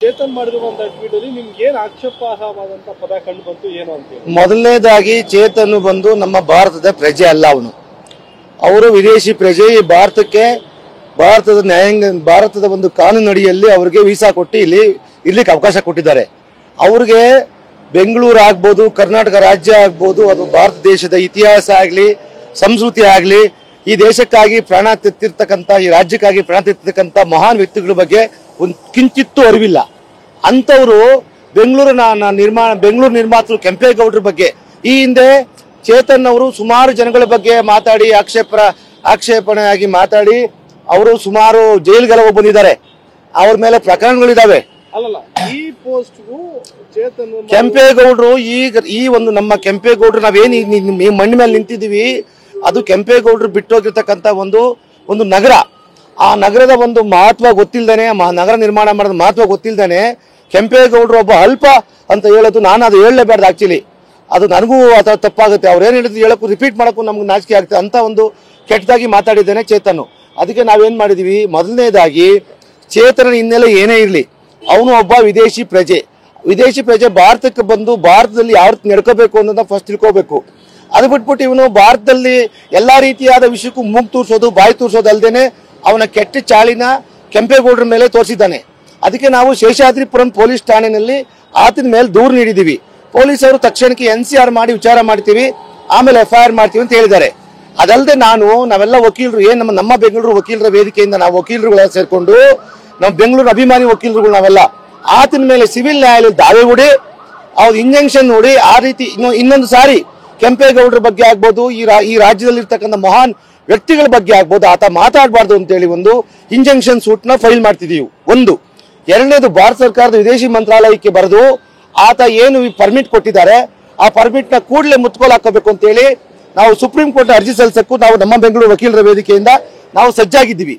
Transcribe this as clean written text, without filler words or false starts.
ಚೇತನ್ ಮಾಡಿರುವಂತಹ ಟ್ವೀಟ್ ಅಲ್ಲಿ ನಿಮ್ಗೆ ಏನ್ ಆಕ್ಷೇಪಾರ್ಹವಾದಂತ ಪದ ಕಂಡು ಬಂತು ಏನು ಅಂತ? ಮೊದಲನೇದಾಗಿ ಚೇತನ್ ಬಂದು ನಮ್ಮ ಭಾರತದ ಪ್ರಜೆ ಅಲ್ಲ, ಅವರು ವಿದೇಶಿ ಪ್ರಜೆ. ಈ ಭಾರತದ ಭಾರತದ ಒಂದು ಕಾನೂನು ಅಡಿಯಲ್ಲಿ ಅವರಿಗೆ ವೀಸಾ ಕೊಟ್ಟು ಇರ್ಲಿಕ್ಕೆ ಅವಕಾಶ ಕೊಟ್ಟಿದ್ದಾರೆ. ಅವ್ರಿಗೆ ಬೆಂಗಳೂರು ಆಗ್ಬೋದು, ಕರ್ನಾಟಕ ರಾಜ್ಯ ಆಗ್ಬೋದು, ಅದು ಭಾರತ ದೇಶದ ಇತಿಹಾಸ ಆಗ್ಲಿ, ಸಂಸ್ಕೃತಿ ಆಗ್ಲಿ, ಈ ದೇಶಕ್ಕಾಗಿ ಪ್ರಾಣ ತೆತ್ತಿರ್ತಕ್ಕಂಥ, ಈ ರಾಜ್ಯಕ್ಕಾಗಿ ಪ್ರಾಣ ತೆತ್ತಿರ್ತಕ್ಕಂಥ ಮಹಾನ್ ವ್ಯಕ್ತಿಗಳ ಬಗ್ಗೆ ಒಂದು ಕಿಂಚಿತ್ತೂ ಅರಿವಿಲ್ಲ. ಅಂತವರು ಬೆಂಗಳೂರು ನಿರ್ಮಾತೃ ಕೆಂಪೇಗೌಡರ ಬಗ್ಗೆ ಈ ಹಿಂದೆ ಚೇತನ್ ಅವರು ಸುಮಾರು ಜನಗಳ ಬಗ್ಗೆ ಮಾತಾಡಿ ಆಕ್ಷೇಪಣೆಯಾಗಿ ಮಾತಾಡಿ ಅವರು ಸುಮಾರು ಜೈಲ್ಗೆಲ್ಲ ಬಂದಿದ್ದಾರೆ. ಅವ್ರ ಮೇಲೆ ಪ್ರಕರಣಗಳಿದಾವೆ. ಅಲ್ಲಲ್ಲ, ಈ ಪೋಸ್ಟ್ ಚೇತನ್ ಕೆಂಪೇಗೌಡರು ಈ ಒಂದು ನಮ್ಮ ಕೆಂಪೇಗೌಡರು ನಾವೇನು ಮಣ್ಣು ಮೇಲೆ ನಿಂತಿದ್ದೀವಿ, ಅದು ಕೆಂಪೇಗೌಡರು ಬಿಟ್ಟೋಗಿರ್ತಕ್ಕಂಥ ಒಂದು ನಗರ. ಆ ನಗರದ ಒಂದು ಮಹತ್ವ ಗೊತ್ತಿಲ್ದೇನೆ, ನಗರ ನಿರ್ಮಾಣ ಮಾಡೋದ ಮಹತ್ವ ಗೊತ್ತಿಲ್ದೇನೆ ಕೆಂಪೇಗೌಡರು ಒಬ್ಬ ಅಲ್ಪ ಅಂತ ಹೇಳೋದು, ನಾನು ಅದು ಹೇಳಲೇಬಾರ್ದು. ಆಕ್ಚುಲಿ ಅದು ನನಗೂ ಅಥವಾ ತಪ್ಪಾಗುತ್ತೆ. ಅವ್ರು ಏನ್ ಹೇಳಿದ್ರು ಹೇಳಕ್ಕೂ ರಿಪೀಟ್ ಮಾಡೋಕ್ಕೂ ನಮ್ಗೆ ನಾಚಿಕೆ ಆಗುತ್ತೆ. ಅಂತ ಒಂದು ಕೆಟ್ಟದಾಗಿ ಮಾತಾಡಿದ್ದೇನೆ ಚೇತನ್. ಅದಕ್ಕೆ ನಾವೇನ್ ಮಾಡಿದೀವಿ, ಮೊದಲನೇದಾಗಿ ಚೇತನ ಹಿನ್ನೆಲೆ ಏನೇ ಇರಲಿ, ಅವನು ಒಬ್ಬ ವಿದೇಶಿ ಪ್ರಜೆ ಭಾರತಕ್ಕೆ ಬಂದು ಭಾರತದಲ್ಲಿ ಯಾವ ರೀತಿ ನಡ್ಕೋಬೇಕು ಅನ್ನೋದನ್ನ ಫಸ್ಟ್ ತಿಳ್ಕೋಬೇಕು. ಅದು ಬಿಟ್ಬಿಟ್ಟು ಇವನು ಭಾರತದಲ್ಲಿ ಎಲ್ಲಾ ರೀತಿಯಾದ ವಿಷಯಕ್ಕೂ ಮೂಗು ತೂರ್ಸೋದು, ಬಾಯಿ ತೂರ್ಸೋದು ಅಲ್ದೇನೆ ಅವನ ಕೆಟ್ಟ ಚಾಳಿನ ಕೆಂಪೇಗೌಡರ ಮೇಲೆ ತೋರಿಸಿದ್ದಾನೆ. ಅದಕ್ಕೆ ನಾವು ಶೇಷಾದ್ರಿಪುರಂ ಪೊಲೀಸ್ ಠಾಣೆಯಲ್ಲಿ ಆತನ ಮೇಲೆ ದೂರು ನೀಡಿದ್ದೀವಿ. ಪೊಲೀಸರು ತಕ್ಷಣಕ್ಕೆ NCR ಮಾಡಿ ವಿಚಾರ ಮಾಡ್ತೀವಿ, ಆಮೇಲೆ FIR ಮಾಡ್ತೀವಿ ಅಂತ ಹೇಳಿದ್ದಾರೆ. ಅದಲ್ಲದೆ ನಾವೆಲ್ಲ ವಕೀಲರು, ನಮ್ಮ ಬೆಂಗಳೂರು ವಕೀಲರ ವೇದಿಕೆಯಿಂದ ನಾವು ವಕೀಲರುಗಳ ಸೇರ್ಕೊಂಡು, ನಮ್ಮ ಬೆಂಗಳೂರು ಅಭಿಮಾನಿ ವಕೀಲರುಗಳು ನಾವೆಲ್ಲ ಆತನ ಮೇಲೆ ಸಿವಿಲ್ ನ್ಯಾಯಾಲಯ ದಾವೆ ಹೂಡಿ ಅವ್ರ ಇಂಜೆಕ್ಷನ್ ನೋಡಿ, ಆ ರೀತಿ ಇನ್ನೊಂದು ಸಾರಿ ಕೆಂಪೇಗೌಡರ ಬಗ್ಗೆ ಆಗ್ಬೋದು, ಈ ರಾಜ್ಯದಲ್ಲಿ ಇರ್ತಕ್ಕಂಥ ಮಹಾನ್ ವ್ಯಕ್ತಿಗಳ ಬಗ್ಗೆ ಆಗ್ಬೋದು, ಆತ ಮಾತಾಡಬಾರ್ದು ಅಂತೇಳಿ ಒಂದು ಇಂಜೆಕ್ಷನ್ ಸೂಟ್ ನ ಫೈಲ್ ಮಾಡ್ತಿದೀವಿ. ಒಂದು. ಎರಡನೇದು, ಭಾರತ ಸರ್ಕಾರದ ವಿದೇಶಿ ಮಂತ್ರಾಲಯಕ್ಕೆ ಬರೆದು ಆತ ಏನು ಪರ್ಮಿಟ್ ಕೊಟ್ಟಿದ್ದಾರೆ ಆ ಪರ್ಮಿಟ್ ನ ಕೂಡಲೇ ಮುತ್ಕೋಲ್ ಹಾಕೋಬೇಕು ಅಂತೇಳಿ ನಾವು ಸುಪ್ರೀಂ ಕೋರ್ಟ್ ಅರ್ಜಿ ಸಲ್ಲಿಸಕ್ಕೂ ನಾವು ನಮ್ಮ ಬೆಂಗಳೂರು ವಕೀಲರ ವೇದಿಕೆಯಿಂದ ನಾವು ಸಜ್ಜಾಗಿದ್ದೀವಿ.